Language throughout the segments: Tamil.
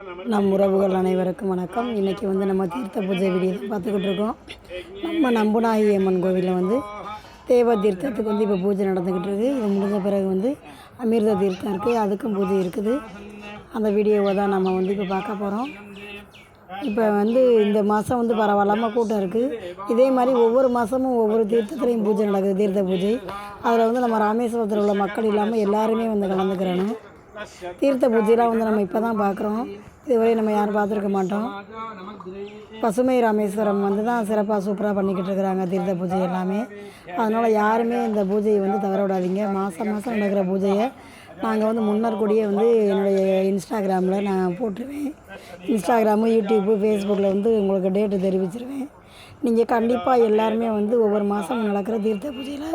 நம் உறவுகள் அனைவருக்கும் வணக்கம். இன்றைக்கி நம்ம தீர்த்த பூஜை வீடியோ தான் பார்த்துக்கிட்டு இருக்கோம். நம்ம நம்புநாயகி அம்மன் கோவிலில் தேவ தீர்த்தத்துக்கு இப்போ பூஜை நடந்துக்கிட்டு இருக்குது. இது முடிஞ்ச பிறகு அமிர்த தீர்த்தம் இருக்குது, அதுக்கும் பூஜை இருக்குது. அந்த வீடியோவை தான் நம்ம இப்போ பார்க்க போகிறோம். இப்போ இந்த மாதம் பரவாயில்லாமல் கூட்டம் இருக்குது. இதே மாதிரி ஒவ்வொரு மாதமும் ஒவ்வொரு தீர்த்தத்துலேயும் பூஜை நடக்குது, தீர்த்த பூஜை. அதில் நம்ம ராமேஸ்வரத்தில் உள்ள மக்கள் இல்லாமல் எல்லாருமே கலந்துக்கிறாங்க. தீர்த்த பூஜையெலாம் நம்ம இப்போ தான் பார்க்குறோம். இதுவரை நம்ம யாரும் பார்த்துருக்க மாட்டோம். பசுமை ராமேஸ்வரம் தான் சிறப்பாக சூப்பராக பண்ணிக்கிட்டு இருக்கிறாங்க தீர்த்த பூஜை எல்லாமே. அதனால் யாருமே இந்த பூஜையை தவற விடாதீங்க. மாதம் நடக்கிற பூஜையை நாங்கள் முன்னர் கூடிய என்னுடைய இன்ஸ்டாகிராமில் நான் போட்டுருவேன். இன்ஸ்டாகிராமு, யூடியூப்பு, ஃபேஸ்புக்கில் உங்களுக்கு டேட்டு தெரிவிச்சிருவேன். நீங்கள் கண்டிப்பாக எல்லாருமே ஒவ்வொரு மாதம் நடக்கிற தீர்த்த பூஜையில்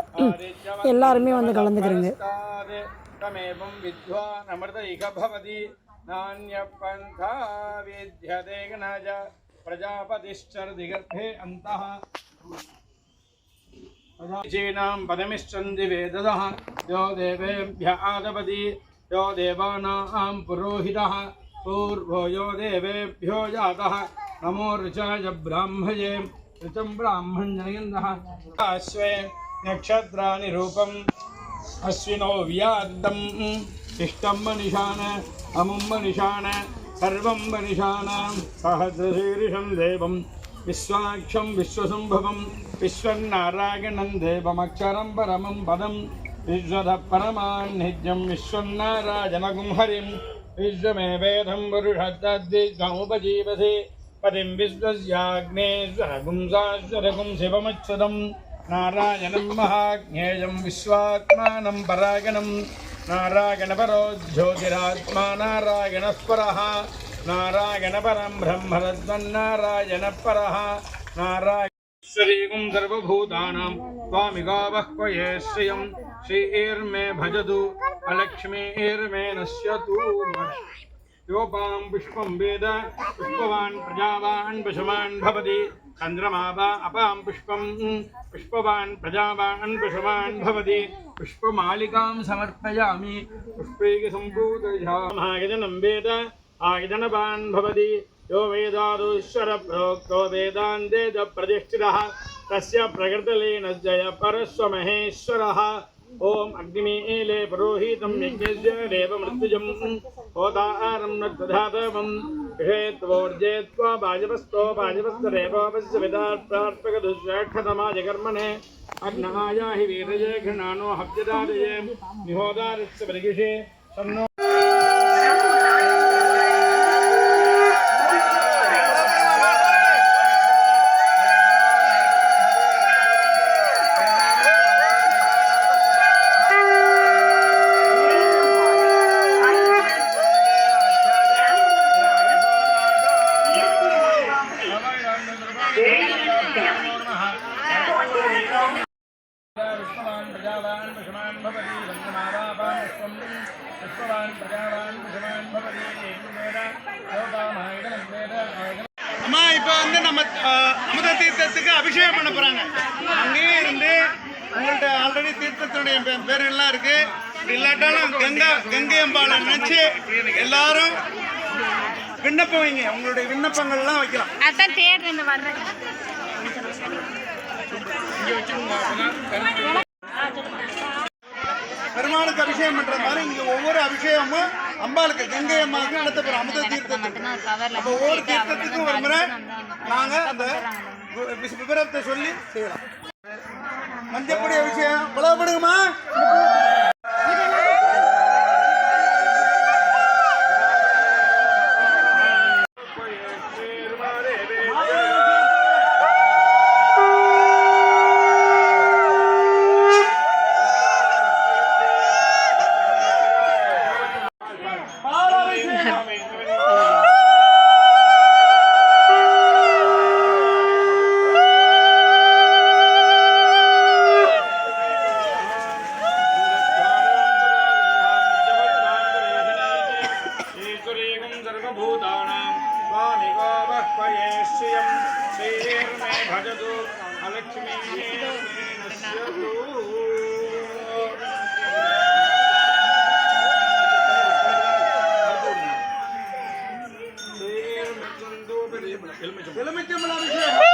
எல்லாருமே கலந்துக்கிறங்க. तमेवं विद्वान् अमृत इह भवति नान्यपन्था विद्यते गणाज प्रजापतिश्चरदिगर्भे अन्तः प्रजापतीनां पदमिश्चन्ति वेदतः यो देवेभ्यः आदपति यो देवानां पुरोहितः पूर्वो यो देवेभ्यो जातः नमो ऋचाय ब्राह्मये ऋचं ब्राह्मणजनयन्तः अश्वे नक्षत्राणि रूपम् अश्विनो व्यादम् इष्टं मनिषान अमुं मनिषान सर्वं मनिषानां सहस्रशीर्षं देवं विश्वाक्षं विश्वसंभवं विश्वन्नारायणं देवमक्षरं परमं पदं विश्वतः परमान्नित्यं विश्वन्नारायणगुं हरिं विश्वमेवेदं पुरुषद्दद्विद्वामुपजीवसे पतिं विश्वस्याग्नेश्वरगुं शाश्वतगुं शिवमच्युतं नारायणं महाज्ञेयं विश्वात्मानं परायणं नारायणपरो ज्योतिरात्मा नारायणः परः नारायणपरं ब्रह्मरत्वन्नारायणः परः नारायणश्रीगुं सर्वभूतानां त्वामिगावह्वये श्रियं श्रीर्मे भजतु अलक्ष्मीर्मे नश्यतु योपां पुष्पं वेद पुष्पवान् प्रजावान् पशुमान् भवति चन्द्रमा वा अपां पुष्पं पुष्पवान् प्रजावान् पशुमान् भवति पुष्पमालिकां समर्पयामि पुष्पैकसम्पूतयजनं वेद आयजनवान् भवति यो वेदादुश्वरप्रोक्तो वेदान्तेज प्रतिष्ठितः तस्य प्रकृतलीनजय परस्वमहेश्वरः ओम अग्निमीले पुरोहितं यज्ञस्य देवमृत्युजं होतारं नद्दधातवं विषेत्वोर्जेत्वा वाजपस्तो वाजपस्तरेवोपस्य विदार्प्रार्पकदुश्रेष्ठतमाय कर्मणे अग्नायाहि वीरजे घृणानो हव्यदादये निहोदारस्य परिगिषे सन्नो அம்மா இப்போ நம்ம அமுத தீர்த்தத்துக்கு அபிஷேகம் பண்ண போறாங்க. அங்கேயே இருந்து உங்கள்கிட்ட ஆல்ரெடி தீர்த்தத்தினுடைய பேரெல்லாம் இருக்கு. இல்லாட்டாலும் கங்கை அம்பாளை நினைச்சு எல்லாரும் விண்ணப்பம் வைங்க. உங்களுடைய விண்ணப்பங்கள்லாம் வைக்கலாம். பெருமாளுக்கு அபிஷேகம் பண்ற மாதிரி இங்க ஒவ்வொரு அபிஷேகமும் அம்பாளுக்கு கங்கை அம்மாவுக்கு நடத்தப்போறோம் அமுத தீர்த்தத்துக்கு. அப்போ ஒவ்வொரு தீர்த்தத்துக்கும் ஒரு முறை நாங்க அந்த விவரத்தை சொல்லி செய்யலாம். மஞ்சப்பொடி அபிஷேகம் புலப்படுங்கம்மா. भजतु अलक्ष्मी எலுமிச்சம்பழம் அபிஷேகம்.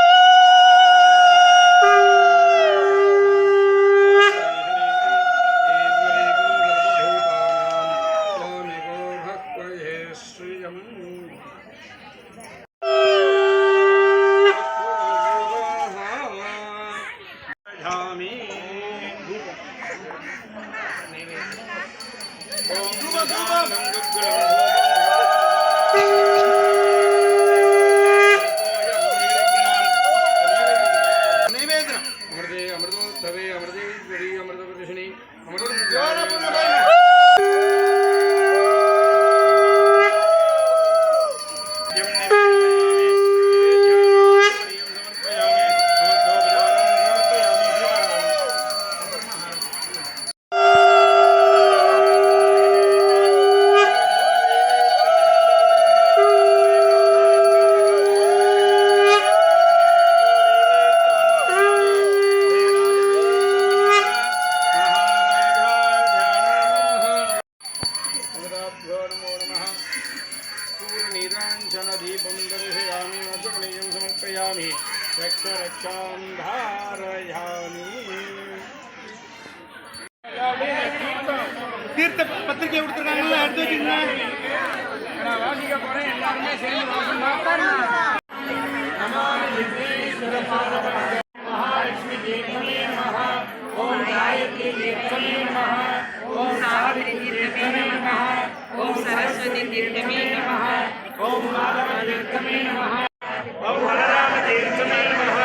दीपं दर्शयामि वज्रकलेयं समर्पयामि रक्षां धारयामि தீர்த்த பத்திரிகை கொடுத்துருக்காங்கல்ல எடுத்து வச்சுக்கோங்க. நான் வாசிக்க போறேன், எல்லாருமே சேர்ந்து வாசிங்க. महालक्ष्मी देवी नमः, ओम गायत्री देवी नमः, ओम सावित्री देवी नमः, ओम सरस्वती देवी नमः, ओम माधव देवी नमः, ओम बलराम देवी नमः,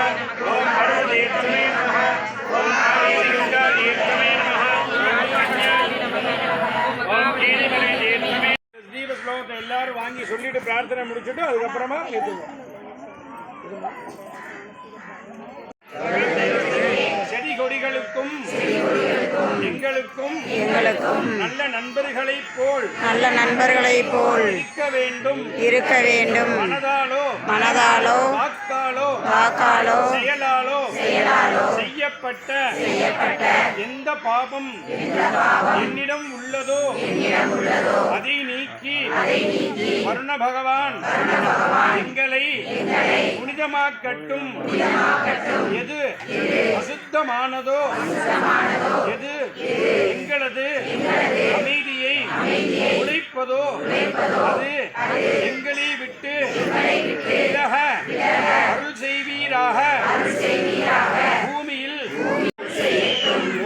ओम हर देवी नमः, ओम आयुर्वेदा देवी नमः, ओम नीलमणि देवी नमः. தீப ஸ்லோகத்தை எல்லாரும் வாங்கி சொல்லிட்டு பிரார்த்தனை முடிச்சுட்டு அதுக்கப்புறமா ஏற்றுவோம். செடி கொடிகளுக்கும் எங்களுக்கும் நல்ல நண்பர்களைப் போல் இருக்க வேண்டும் மனதாலோ வாக்காலோ செயலாலோ செய்யப்பட்ட எந்த பாபம் என்னிடம் உள்ளதோ அதை நீக்கி வருண பகவான் எங்களை புனிதமாக்கட்டும். எது அசுத்தமானதோ எது எங்களது அமைதியை உடைப்பதோ அது எங்களை விட்டு விலக அருள் செய்வீராக. பூமியில்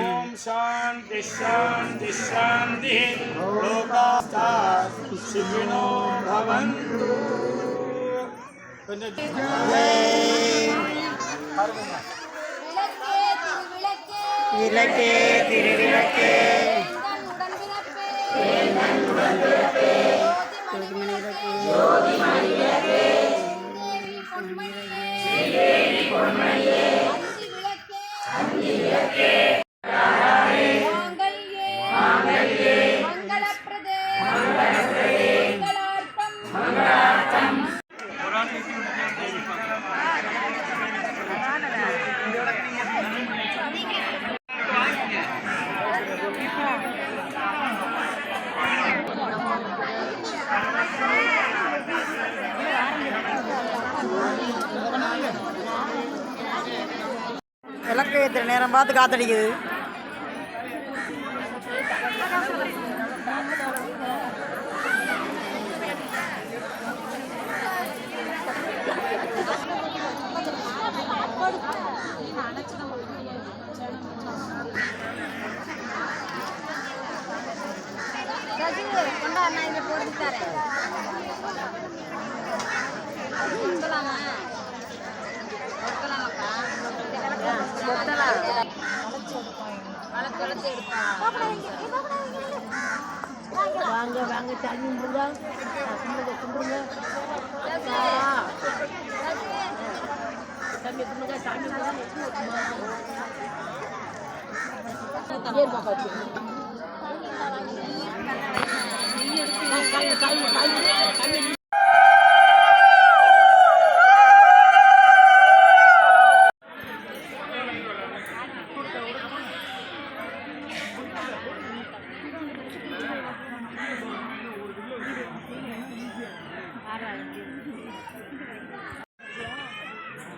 ஓம் சாந்தி சாந்தி சாந்தி லோகாஸ்தா சுகினோ பவந்து. விளக்கே திருவிளக்கே விளக்கு ஏற்றுற நேரம் பார்த்து காத்தடிக்குது. வாங்க வாங்க சாமி கும்பிடுங்க, கும்பிடுங்க சாமி கும்பிடுங்க, சாமி கும்பிடுங்க.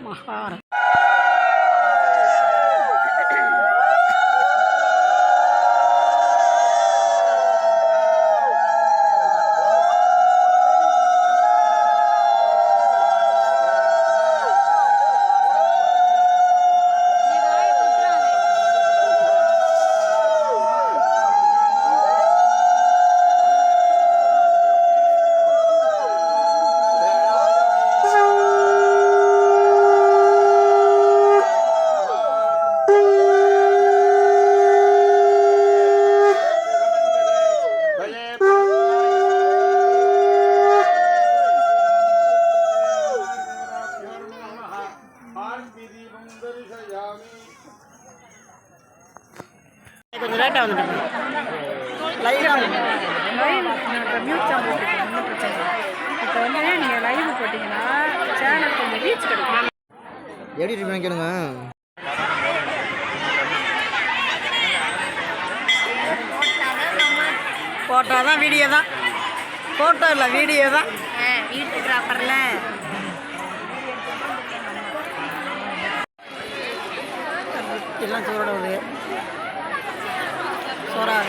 மகாரம் கொஞ்சம் லேட்டாக வந்துட்டேன் லைவாக இப்போ மியூட் தான் போட்டுருக்கேன் ஒன்றும் பிரச்சனை இல்லை இப்போ வந்து நீங்கள் லைவ் போட்டிங்கன்னா சேனல் கொஞ்சம் ரீச் கிடைக்கும் எப்படி இருப்பீங்க கேளுங்க. ஃபோட்டோ தான் வீடியோ தான் ஃபோட்டோ இல்லை வீடியோ தான் வீட்டுக்ராஃபரில் எல்லாம் சோறோட வருது சோறாக